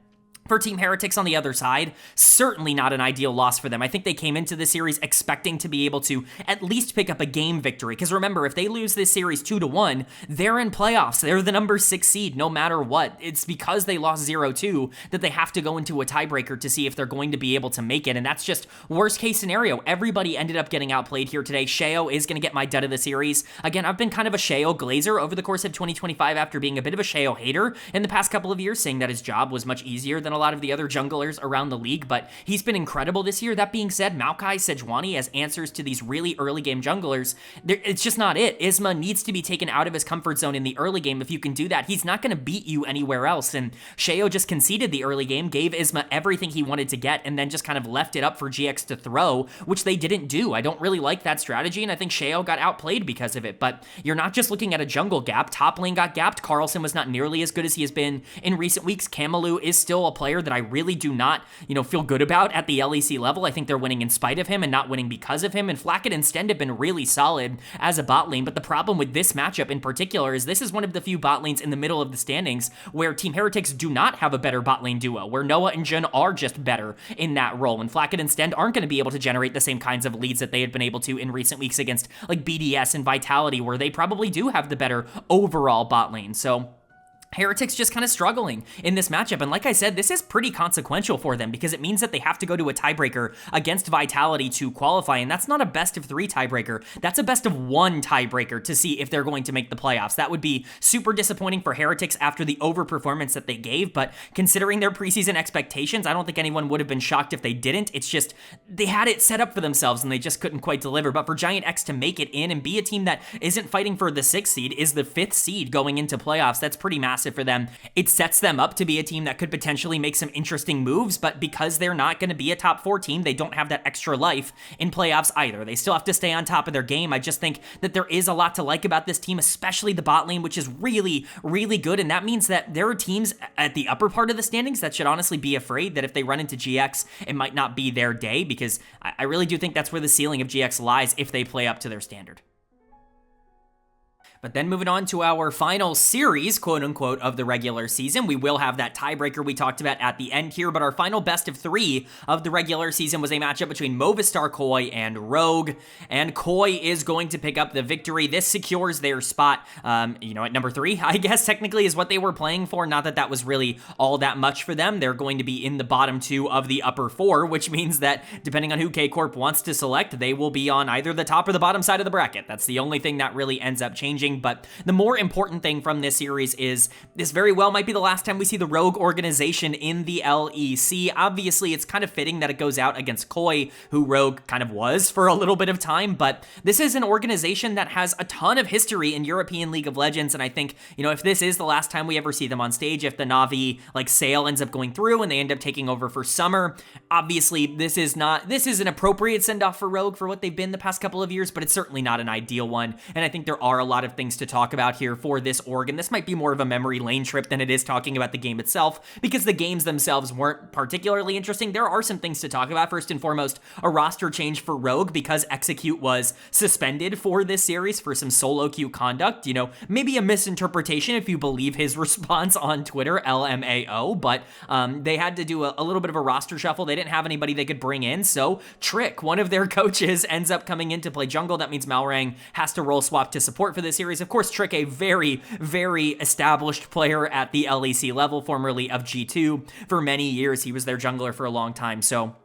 for Team Heretics on the other side, certainly not an ideal loss for them. I think they came into the series expecting to be able to at least pick up a game victory, because remember, if they lose this series 2-1, they're in playoffs. They're the number 6 seed no matter what. It's because they lost 0-2 that they have to go into a tiebreaker to see if they're going to be able to make it, and that's just worst case scenario. Everybody ended up getting outplayed here today. Sheo is going to get my dud of the series. Again, I've been kind of a Sheo glazer over the course of 2025 after being a bit of a Sheo hater in the past couple of years, saying that his job was much easier than a lot of the other junglers around the league, but he's been incredible this year. That being said, Maokai, Sejuani as answers to these really early game junglers, it's just not it. Isma needs to be taken out of his comfort zone in the early game. If you can do that, he's not going to beat you anywhere else, and Sheo just conceded the early game, gave Isma everything he wanted to get, and then just kind of left it up for GX to throw, which they didn't do. I don't really like that strategy, and I think Sheo got outplayed because of it, but you're not just looking at a jungle gap. Top lane got gapped. Carlson was not nearly as good as he has been in recent weeks. Kamalu is still a player that I really do not, feel good about at the LEC level. I think they're winning in spite of him and not winning because of him, and Flacket and Stend have been really solid as a bot lane, but the problem with this matchup in particular is this is one of the few bot lanes in the middle of the standings where Team Heretics do not have a better bot lane duo, where Noah and Jun are just better in that role, and Flacket and Stend aren't going to be able to generate the same kinds of leads that they had been able to in recent weeks against like BDS and Vitality, where they probably do have the better overall bot lane. So Heretics just kind of struggling in this matchup, and like I said, this is pretty consequential for them because it means that they have to go to a tiebreaker against Vitality to qualify, and that's not a best of 3 tiebreaker, that's a best of 1 tiebreaker to see if they're going to make the playoffs. That would be super disappointing for Heretics after the overperformance that they gave, but considering their preseason expectations, I don't think anyone would have been shocked if they didn't. It's just, they had it set up for themselves and they just couldn't quite deliver. But for GIANTX to make it in and be a team that isn't fighting for the 6th seed, is the 5th seed going into playoffs, that's pretty massive for them. It sets them up to be a team that could potentially make some interesting moves, but because they're not going to be a top 4 team, they don't have that extra life in playoffs either. They still have to stay on top of their game. I just think that there is a lot to like about this team, especially the bot lane, which is really, really good, and that means that there are teams at the upper part of the standings that should honestly be afraid that if they run into GX, it might not be their day, because I really do think that's where the ceiling of GX lies if they play up to their standard. But then moving on to our final series, quote unquote, of the regular season, we will have that tiebreaker we talked about at the end here, but our final best of 3 of the regular season was a matchup between Movistar KOI and Rogue, and KOI is going to pick up the victory. This secures their spot, at number 3, I guess technically is what they were playing for. Not that that was really all that much for them. They're going to be in the bottom 2 of the upper 4, which means that depending on who Corp wants to select, they will be on either the top or the bottom side of the bracket. That's the only thing that really ends up changing. intriguing, but the more important thing from this series is this very well might be the last time we see the Rogue organization in the LEC. Obviously, it's kind of fitting that it goes out against KOI, who Rogue kind of was for a little bit of time, but this is an organization that has a ton of history in European League of Legends, and I think, if this is the last time we ever see them on stage, if the Na'Vi, sale ends up going through and they end up taking over for summer, obviously, this is an appropriate send-off for Rogue for what they've been the past couple of years, but it's certainly not an ideal one, and I think there are a lot of things to talk about here for this org, and this might be more of a memory lane trip than it is talking about the game itself, because the games themselves weren't particularly interesting. There are some things to talk about. First and foremost, a roster change for Rogue because Execute was suspended for this series for some solo queue conduct, maybe a misinterpretation if you believe his response on Twitter, LMAO, but they had to do a little bit of a roster shuffle. They didn't have anybody they could bring in, so Trick, one of their coaches, ends up coming in to play jungle. That means Malrang has to role swap to support for this series. Of course, Trick, a very, very established player at the LEC level, formerly of G2. For many years, he was their jungler for a long time, so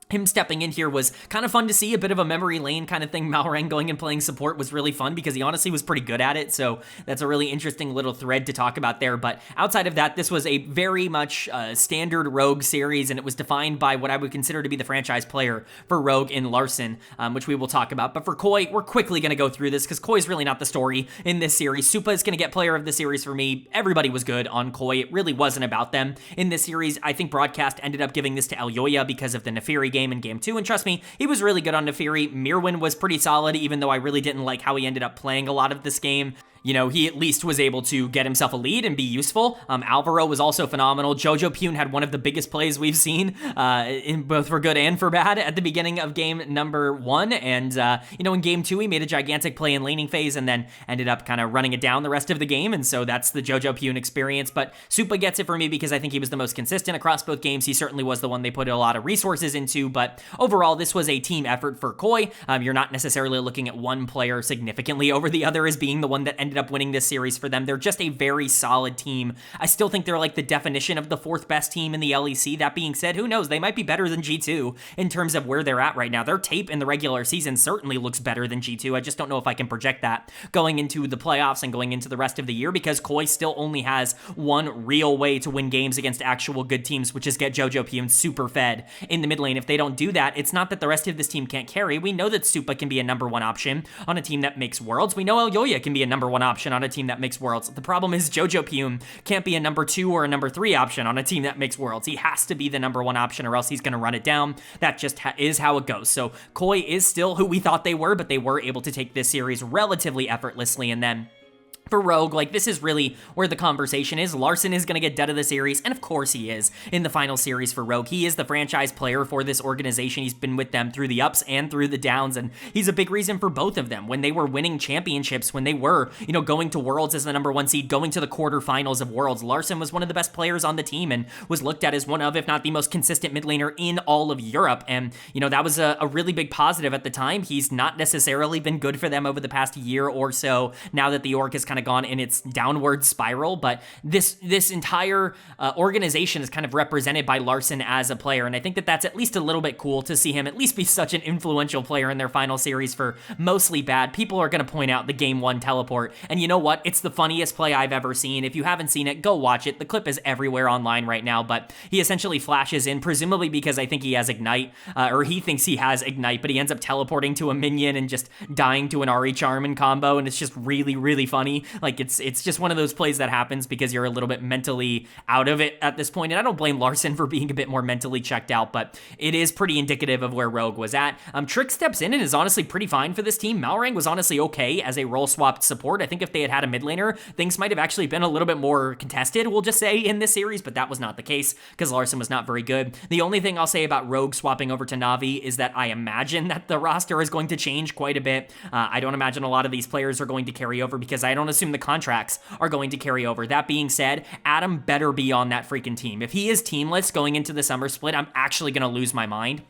him stepping in here was kind of fun to see. A bit of a memory lane kind of thing. Malrang going and playing support was really fun because he honestly was pretty good at it, so that's a really interesting little thread to talk about there. But outside of that, this was a very much standard Rogue series, and it was defined by what I would consider to be the franchise player for Rogue in Larson, which we will talk about. But for KOI, we're quickly going to go through this because KOI is really not the story in this series. Supa is going to get player of the series for me. Everybody was good on KOI. It really wasn't about them in this series. I think Broadcast ended up giving this to Elyoya because of the Nefiri game in Game 2, and trust me, he was really good on Nefiri. Mirwin was pretty solid, even though I really didn't like how he ended up playing a lot of this game. He at least was able to get himself a lead and be useful. Alvaro was also phenomenal. Jojo Pune had one of the biggest plays we've seen, in both for good and for bad, at the beginning of game number 1. And, in game 2, he made a gigantic play in laning phase and then ended up kind of running it down the rest of the game. And so that's the Jojo Pune experience. But Supa gets it for me because I think he was the most consistent across both games. He certainly was the one they put a lot of resources into. But overall, this was a team effort for KOI. You're not necessarily looking at one player significantly over the other as being the one that ended up winning this series for them. They're just a very solid team. I still think they're like the definition of the 4th best team in the LEC. That being said, who knows? They might be better than G2 in terms of where they're at right now. Their tape in the regular season certainly looks better than G2. I just don't know if I can project that going into the playoffs and going into the rest of the year because KOI still only has one real way to win games against actual good teams, which is get Jojo Pune super fed in the mid lane. If they don't do that, it's not that the rest of this team can't carry. We know that Supa can be a number 1 option on a team that makes Worlds. We know Elyoya can be a number 1 option on a team that makes Worlds. The problem is Jojo Pune can't be a number 2 or a number 3 option on a team that makes Worlds. He has to be the number 1 option or else he's going to run it down. That just is how it goes. So KOI is still who we thought they were, but they were able to take this series relatively effortlessly, and then for Rogue, this is really where the conversation is. Larson is going to get dead of the series, and of course he is in the final series for Rogue. He is the franchise player for this organization. He's been with them through the ups and through the downs, and he's a big reason for both of them. When they were winning championships, when they were, going to Worlds as the number 1 seed, going to the quarterfinals of Worlds, Larson was one of the best players on the team and was looked at as one of, if not the most consistent mid laner in all of Europe, and, that was a really big positive at the time. He's not necessarily been good for them over the past year or so, now that the org has kind of gone in its downward spiral, but this entire organization is kind of represented by Larson as a player, and I think that that's at least a little bit cool to see him at least be such an influential player in their final series for mostly bad. People are going to point out the game 1 teleport, and you know what? It's the funniest play I've ever seen. If you haven't seen it, go watch it. The clip is everywhere online right now, but he essentially flashes in, presumably because I think he has Ignite, or he thinks he has Ignite, but he ends up teleporting to a minion and just dying to an Ahri Charm in combo, and it's just really, really funny. It's just one of those plays that happens because you're a little bit mentally out of it at this point, and I don't blame Larson for being a bit more mentally checked out, but it is pretty indicative of where Rogue was at. Trick steps in and is honestly pretty fine for this team. Malrang was honestly okay as a role-swapped support. I think if they had had a mid laner, things might have actually been a little bit more contested, we'll just say, in this series, but that was not the case because Larson was not very good. The only thing I'll say about Rogue swapping over to Na'Vi is that I imagine that the roster is going to change quite a bit. I don't imagine a lot of these players are going to carry over because I don't assume the contracts are going to carry over. That being said, Adam better be on that freaking team. If he is teamless going into the summer split, I'm actually going to lose my mind.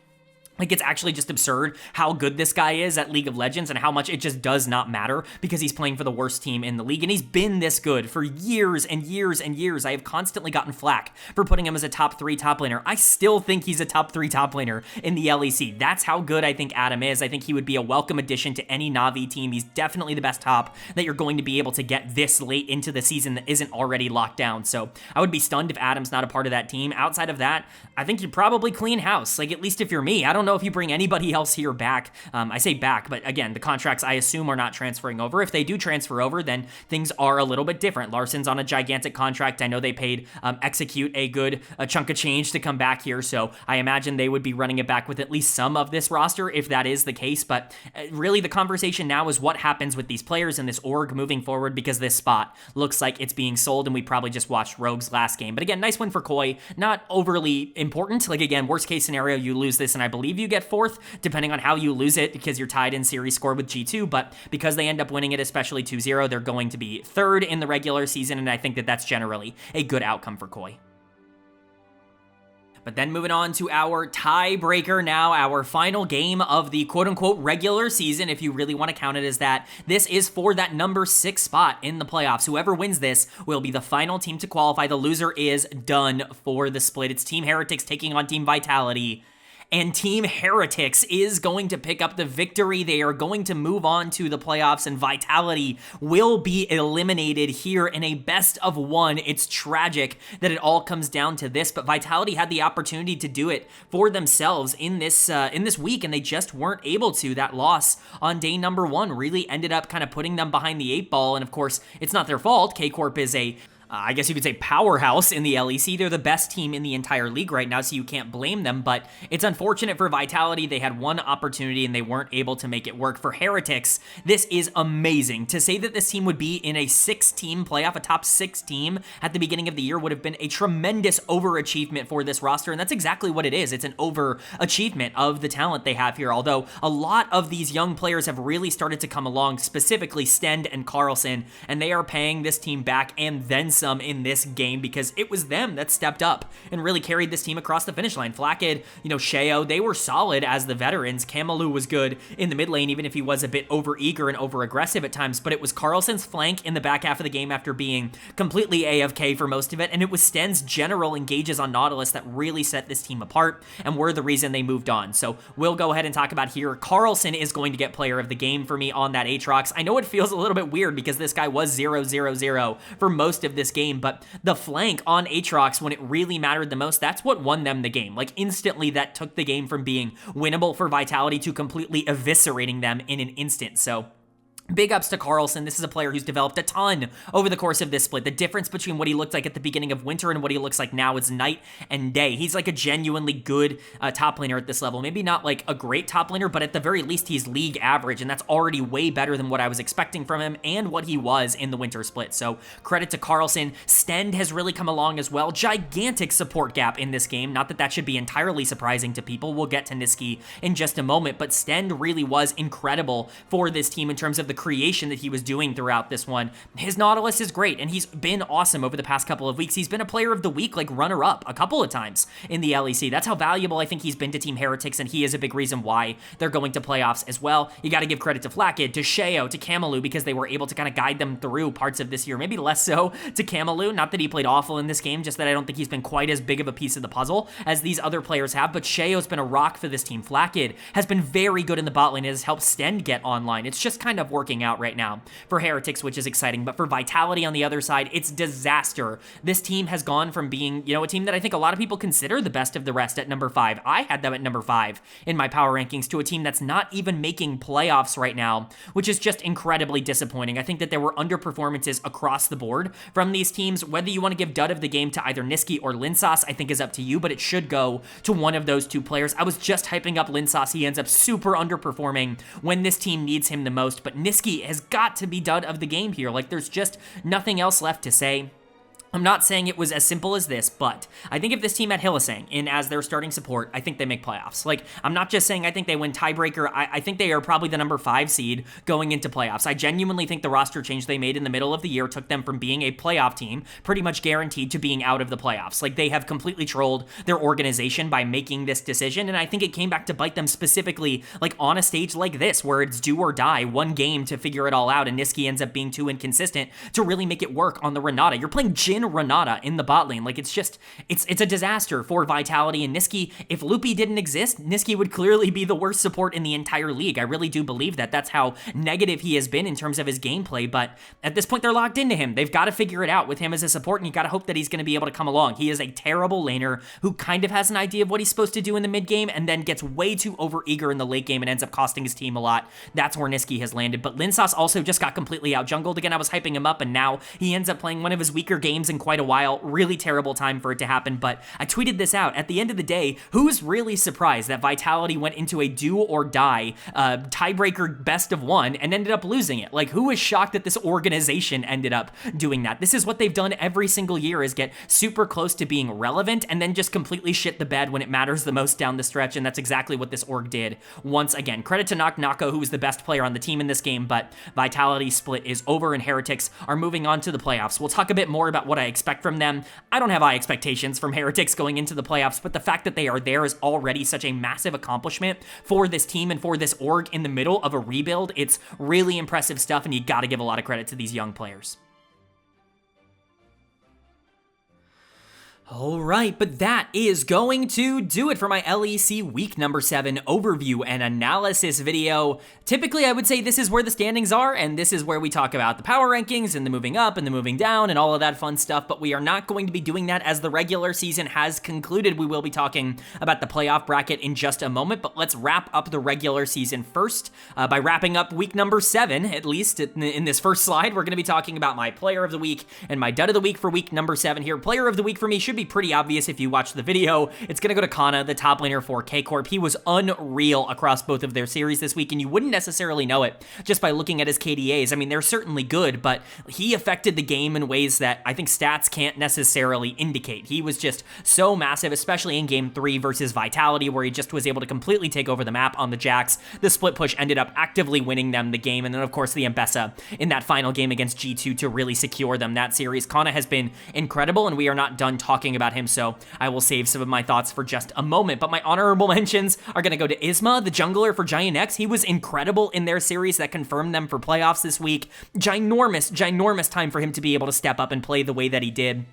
Like, it's actually just absurd how good this guy is at League of Legends and how much it just does not matter because he's playing for the worst team in the league. And he's been this good for years and years and years. I have constantly gotten flack for putting him as a top 3 top laner. I still think he's a top 3 top laner in the LEC. That's how good I think Adam is. I think he would be a welcome addition to any Na'Vi team. He's definitely the best top that you're going to be able to get this late into the season that isn't already locked down. So I would be stunned if Adam's not a part of that team. Outside of that, I think you'd probably clean house. Like, at least if you're me. I don't know if you bring anybody else here back. I say back, but again, the contracts I assume are not transferring over. If they do transfer over, then things are a little bit different. Larson's on a gigantic contract. I know they paid Execute a good chunk of change to come back here, so I imagine they would be running it back with at least some of this roster if that is the case. But really, the conversation now is what happens with these players and this org moving forward, because this spot looks like it's being sold, and we probably just watched Rogue's last game. But again, nice win for KOI. Not overly important. Like, again, worst case scenario, you lose this, and I believe you get 4th, depending on how you lose it, because you're tied in series score with G2, but because they end up winning it, especially 2-0, they're going to be 3rd in the regular season, and I think that that's generally a good outcome for KOI. But then moving on to our tiebreaker now, our final game of the quote-unquote regular season, if you really want to count it as that. This is for that number 6 spot in the playoffs. Whoever wins this will be the final team to qualify. The loser is done for the split. It's Team Heretics taking on Team Vitality. And Team Heretics is going to pick up the victory. They are going to move on to the playoffs, and Vitality will be eliminated here in a best of 1. It's tragic that it all comes down to this, but Vitality had the opportunity to do it for themselves in this week, and they just weren't able to. That loss on day number 1 really ended up kind of putting them behind the 8 ball, and of course, it's not their fault. Corp is a I guess you could say powerhouse in the LEC. They're the best team in the entire league right now, so you can't blame them, but it's unfortunate for Vitality. They had one opportunity and they weren't able to make it work. For Heretics, this is amazing. To say that this team would be in a 6-team playoff, a top 6 team at the beginning of the year, would have been a tremendous overachievement for this roster, and that's exactly what it is. It's an overachievement of the talent they have here, although a lot of these young players have really started to come along, specifically Stend and Carlson, and they are paying this team back and then some in this game, because it was them that stepped up and really carried this team across the finish line. Flackid, Sheo, they were solid as the veterans. Kamalu was good in the mid lane, even if he was a bit over-eager and over-aggressive at times, but it was Carlson's flank in the back half of the game after being completely AFK for most of it, and it was Sten's general engages on Nautilus that really set this team apart and were the reason they moved on. So we'll go ahead and talk about here. Carlson is going to get player of the game for me on that Aatrox. I know it feels a little bit weird because this guy was 0-0-0 for most of this game, but the flank on Aatrox when it really mattered the most, that's what won them the game. Like, instantly that took the game from being winnable for Vitality to completely eviscerating them in an instant. So big ups to Carlson. This is a player who's developed a ton over the course of this split. The difference between what he looked like at the beginning of winter and what he looks like now is night and day. He's like a genuinely good top laner at this level. Maybe not like a great top laner, but at the very least he's league average, and that's already way better than what I was expecting from him and what he was in the winter split. So credit to Carlson. Stend has really come along as well. Gigantic support gap in this game. Not that that should be entirely surprising to people. We'll get to Niski in just a moment, but Stend really was incredible for this team in terms of the creation that he was doing throughout this one. His Nautilus is great, and he's been awesome over the past couple of weeks. He's been a player of the week, like runner-up, a couple of times in the LEC. That's how valuable I think he's been to Team Heretics, and he is a big reason why they're going to playoffs as well. You got to give credit to Flackid, to Sheo, to Kamalu, because they were able to kind of guide them through parts of this year. Maybe less so to Kamalu, not that he played awful in this game, just that I don't think he's been quite as big of a piece of the puzzle as these other players have, but Sheo's been a rock for this team. Flackid has been very good in the bot lane. It has helped Stend get online. It's just kind of working out right now for Heretics, which is exciting, but for Vitality on the other side, it's disaster. This team has gone from being, a team that I think a lot of people consider the best of the rest at number 5. I had them at number 5 in my power rankings, to a team that's not even making playoffs right now, which is just incredibly disappointing. I think that there were underperformances across the board from these teams. Whether you want to give dud of the game to either Niski or Linsauce, I think is up to you, but it should go to one of those two players. I was just hyping up Linsauce. He ends up super underperforming when this team needs him the most, but Niski has got to be dud of the game here. Like, there's just nothing else left to say. I'm not saying it was as simple as this, but I think if this team had Hylissang in as their starting support, I think they make playoffs. Like, I'm not just saying I think they win Tiebreaker. I think they are probably the number 5 seed going into playoffs. I genuinely think the roster change they made in the middle of the year took them from being a playoff team, pretty much guaranteed, to being out of the playoffs. Like, they have completely trolled their organization by making this decision, and I think it came back to bite them specifically, like, on a stage like this, where it's do or die, one game to figure it all out, and Nisqy ends up being too inconsistent to really make it work on the Renata. You're playing Jhin Renata in the bot lane. Like, it's just, it's a disaster for Vitality and Nisqy. If Loopy didn't exist, Nisqy would clearly be the worst support in the entire league. I really do believe that. That's how negative he has been in terms of his gameplay, but at this point, they're locked into him. They've got to figure it out with him as a support, and you got to hope that he's going to be able to come along. He is a terrible laner who kind of has an idea of what he's supposed to do in the mid game and then gets way too overeager in the late game and ends up costing his team a lot. That's where Nisqy has landed, but Linsauce also just got completely out jungled. Again, I was hyping him up, and now he ends up playing one of his weaker games in quite a while. Really terrible time for it to happen, but I tweeted this out. At the end of the day, who's really surprised that Vitality went into a do or die tiebreaker best of one and ended up losing it? Like, who is shocked that this organization ended up doing that? This is what they've done every single year, is get super close to being relevant and then just completely shit the bed when it matters the most down the stretch, and that's exactly what this org did once again. Credit to Nako, who was the best player on the team in this game, but Vitality split is over and Heretics are moving on to the playoffs. We'll talk a bit more about what I expect from them. I don't have high expectations from Heretics going into the playoffs, but the fact that they are there is already such a massive accomplishment for this team and for this org in the middle of a rebuild. It's really impressive stuff, and you got to give a lot of credit to these young players. All right, but that is going to do it for my LEC week number 7 overview and analysis video. Typically, I would say this is where the standings are, and this is where we talk about the power rankings and the moving up and the moving down and all of that fun stuff, but we are not going to be doing that as the regular season has concluded. We will be talking about the playoff bracket in just a moment, but let's wrap up the regular season first by wrapping up week number 7, at least in this first slide. We're going to be talking about my player of the week and my dud of the week for week number 7 here. Player of the week for me should be pretty obvious if you watch the video. It's going to go to Kana, the top laner for Corp. He was unreal across both of their series this week, and you wouldn't necessarily know it just by looking at his KDAs. I mean, they're certainly good, but he affected the game in ways that I think stats can't necessarily indicate. He was just so massive, especially in game 3 versus Vitality, where he just was able to completely take over the map on the Jax. The split push ended up actively winning them the game, and then, of course, the Mbessa in that final game against G2 to really secure them that series. Kana has been incredible, and we are not done talking about him, so I will save some of my thoughts for just a moment. But my honorable mentions are going to go to Isma, the jungler for GIANTX. He was incredible in their series that confirmed them for playoffs this week. Ginormous time for him to be able to step up and play the way that he did.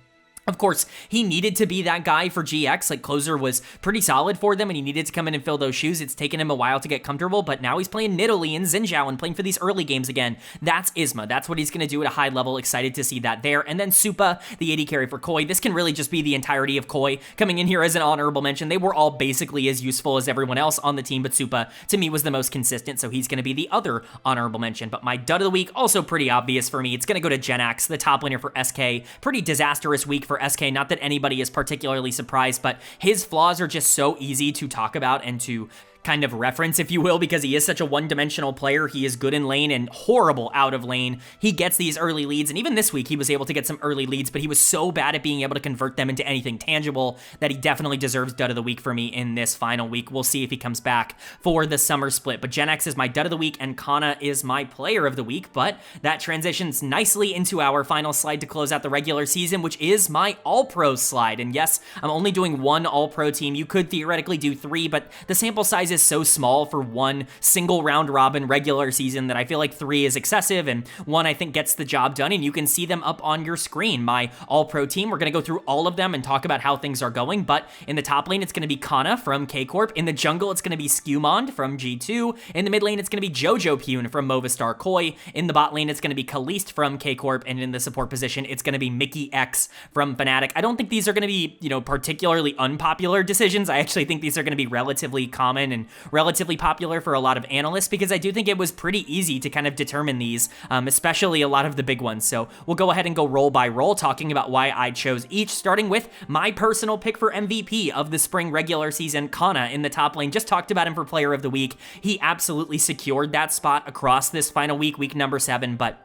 Of course, he needed to be that guy for GX. Like, Closer was pretty solid for them, and he needed to come in and fill those shoes. It's taken him a while to get comfortable, but now he's playing Nidalee and Xin Zhao and playing for these early games again. That's Isma. That's what he's going to do at a high level. Excited to see that there. And then Supa, the AD carry for KOI. This can really just be the entirety of KOI coming in here as an honorable mention. They were all basically as useful as everyone else on the team, but Supa, to me, was the most consistent, so he's going to be the other honorable mention. But my dud of the week, also pretty obvious for me. It's going to go to GIANTX, the top laner for SK. Pretty disastrous week for SK. Not that anybody is particularly surprised, but his flaws are just so easy to talk about and to kind of reference, if you will, because he is such a one-dimensional player. He is good in lane and horrible out of lane. He gets these early leads, and even this week he was able to get some early leads, but he was so bad at being able to convert them into anything tangible that he definitely deserves dud of the week for me in this final week. We'll see if he comes back for the summer split, but GIANTX is my dud of the week and Kana is my player of the week, but that transitions nicely into our final slide to close out the regular season, which is my All-Pro slide. And yes, I'm only doing one All-Pro team. You could theoretically do 3, but the sample size is so small for one single round robin regular season that I feel like 3 is excessive, and 1 I think gets the job done, and you can see them up on your screen. My all-pro team, we're going to go through all of them and talk about how things are going, but in the top lane, it's going to be Kana from Corp. In the jungle, it's going to be Skewmond from G2. In the mid lane, it's going to be Jojo Pune from Movistar KOI. In the bot lane, it's going to be Kaliste from Corp, and in the support position, it's going to be Mickey X from Fnatic. I don't think these are going to be, particularly unpopular decisions. I actually think these are going to be relatively common and relatively popular for a lot of analysts, because I do think it was pretty easy to kind of determine these, especially a lot of the big ones. So we'll go ahead and go roll by roll, talking about why I chose each, starting with my personal pick for MVP of the spring regular season, Kana in the top lane. Just talked about him for player of the week. He absolutely secured that spot across this final week, week number 7, but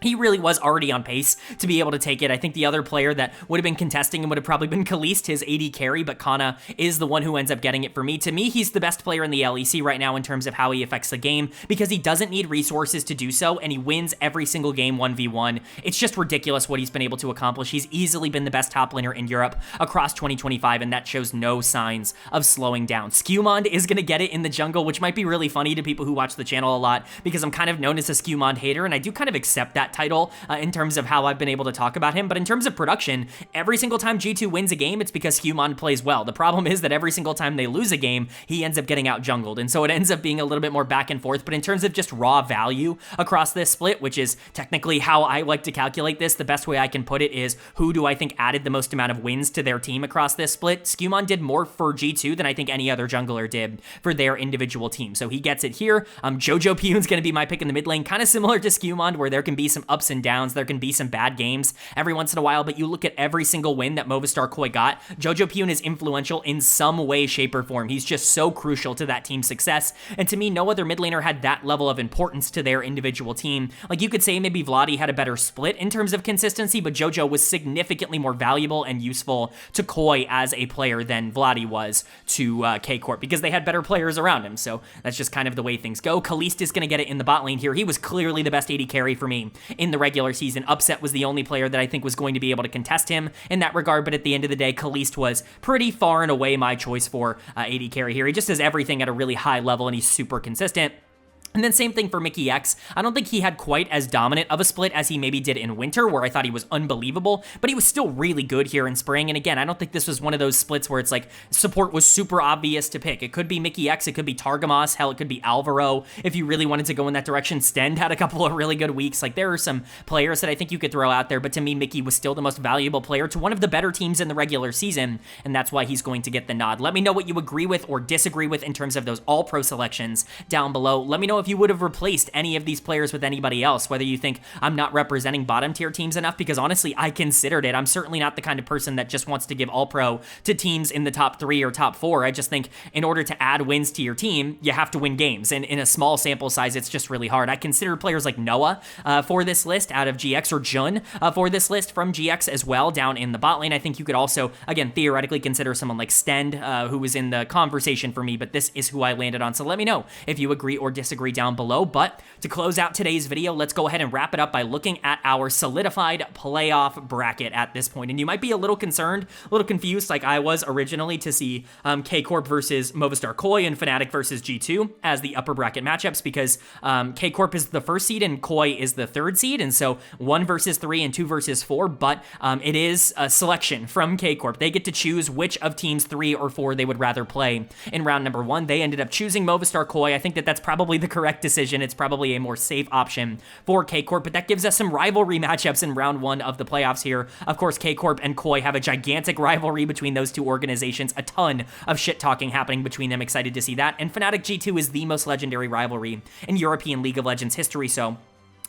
he really was already on pace to be able to take it. I think the other player that would have been contesting him would have probably been Kalist, his AD carry, but Kana is the one who ends up getting it for me. To me, he's the best player in the LEC right now in terms of how he affects the game because he doesn't need resources to do so, and he wins every single game 1v1. It's just ridiculous what he's been able to accomplish. He's easily been the best top laner in Europe across 2025, and that shows no signs of slowing down. Skewmond is going to get it in the jungle, which might be really funny to people who watch the channel a lot because I'm kind of known as a Skewmond hater, and I do kind of accept that title in terms of how I've been able to talk about him. But in terms of production, every single time G2 wins a game, it's because Skewmond plays well. The problem is that every single time they lose a game, he ends up getting out jungled, and so it ends up being a little bit more back and forth. But in terms of just raw value across this split, which is technically how I like to calculate this, the best way I can put it is who do I think added the most amount of wins to their team across this split. Skewmond did more for G2 than I think any other jungler did for their individual team, so he gets it here. Jojo Pyun's going to be my pick in the mid lane, kind of similar to Skewmond, where there can be some ups and downs, there can be some bad games every once in a while, but you look at every single win that Movistar KOI got, Jojo Pyun is influential in some way, shape, or form. He's just so crucial to that team's success, and to me, no other mid laner had that level of importance to their individual team. Like, you could say maybe Vladi had a better split in terms of consistency, but Jojo was significantly more valuable and useful to KOI as a player than Vladi was to K-Corp, because they had better players around him, so that's just kind of the way things go. Kalist is going to get it in the bot lane here. He was clearly the best AD carry for me in the regular season. Upset was the only player that I think was going to be able to contest him in that regard, but at the end of the day, Kalist was pretty far and away my choice for AD carry here. He just does everything at a really high level, and he's super consistent. And then same thing for Mickey X. I don't think he had quite as dominant of a split as he maybe did in winter, where I thought he was unbelievable, but he was still really good here in spring. And again, I don't think this was one of those splits where it's like support was super obvious to pick. It could be Mickey X, it could be Targamas, hell, it could be Alvaro. If you really wanted to go in that direction, Stend had a couple of really good weeks. Like, there are some players that I think you could throw out there, but to me, Mickey was still the most valuable player to one of the better teams in the regular season, and that's why he's going to get the nod. Let me know what you agree with or disagree with in terms of those all-pro selections down below. Let me know if you would have replaced any of these players with anybody else, whether you think I'm not representing bottom tier teams enough, because honestly, I considered it. I'm certainly not the kind of person that just wants to give all pro to teams in the top 3 or top 4. I just think in order to add wins to your team, you have to win games, and in a small sample size, it's just really hard. I consider players like Noah for this list out of GX, or Jun for this list from GX as well down in the bot lane. I think you could also, again, theoretically consider someone like Stend, who was in the conversation for me, but this is who I landed on. So let me know if you agree or disagree down below. But to close out today's video, let's go ahead and wrap it up by looking at our solidified playoff bracket at this point. And you might be a little concerned, a little confused, like I was originally, to see K-Corp versus Movistar KOI and Fnatic versus G2 as the upper bracket matchups, because K-Corp is the 1st seed and KOI is the 3rd seed, and so 1 versus 3 and 2 versus 4, but it is a selection from K-Corp. They get to choose which of teams 3 or 4 they would rather play in round number 1. They ended up choosing Movistar KOI. I think that that's probably the correct decision. It's probably a more safe option for K-Corp, but that gives us some rivalry matchups in round 1 of the playoffs here. Of course, K-Corp and KOI have a gigantic rivalry between those two organizations, a ton of shit talking happening between them. Excited to see that. And Fnatic G2 is the most legendary rivalry in European League of Legends history, so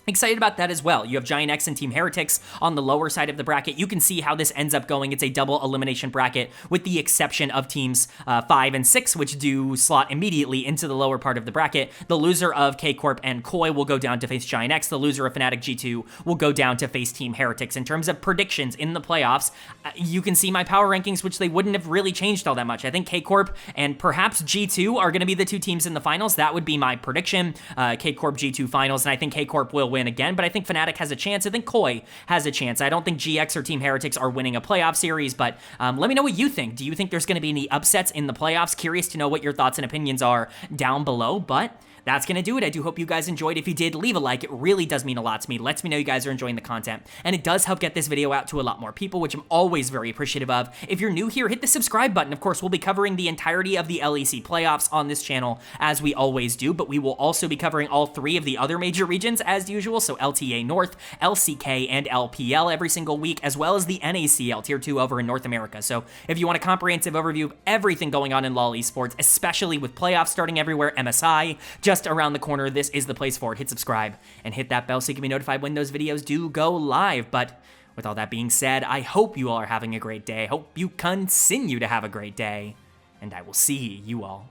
excited about that as well. You have GIANTX and Team Heretics on the lower side of the bracket. You can see how this ends up going. It's a double elimination bracket with the exception of teams 5 and 6, which do slot immediately into the lower part of the bracket. The loser of K-Corp and KOI will go down to face GIANTX. The loser of Fnatic G2 will go down to face Team Heretics. In terms of predictions in the playoffs, you can see my power rankings, which they wouldn't have really changed all that much. I think K-Corp and perhaps G2 are going to be the two teams in the finals. That would be my prediction. K-Corp G2 finals, and I think K-Corp will win again, but I think Fnatic has a chance. I think KOI has a chance. I don't think GX or Team Heretics are winning a playoff series, but let me know what you think. Do you think there's going to be any upsets in the playoffs? Curious to know what your thoughts and opinions are down below, but that's going to do it. I do hope you guys enjoyed. If you did, leave a like. It really does mean a lot to me. Lets me know you guys are enjoying the content, and it does help get this video out to a lot more people, which I'm always very appreciative of. If you're new here, hit the subscribe button. Of course, we'll be covering the entirety of the LEC playoffs on this channel, as we always do, but we will also be covering all 3 of the other major regions as usual, so LTA North, LCK, and LPL every single week, as well as the NACL Tier 2 over in North America. So if you want a comprehensive overview of everything going on in LoL Esports, especially with playoffs starting everywhere, MSI just around the corner, this is the place for it. Hit subscribe and hit that bell so you can be notified when those videos do go live. But with all that being said, I hope you all are having a great day. I hope you continue to have a great day, and I will see you all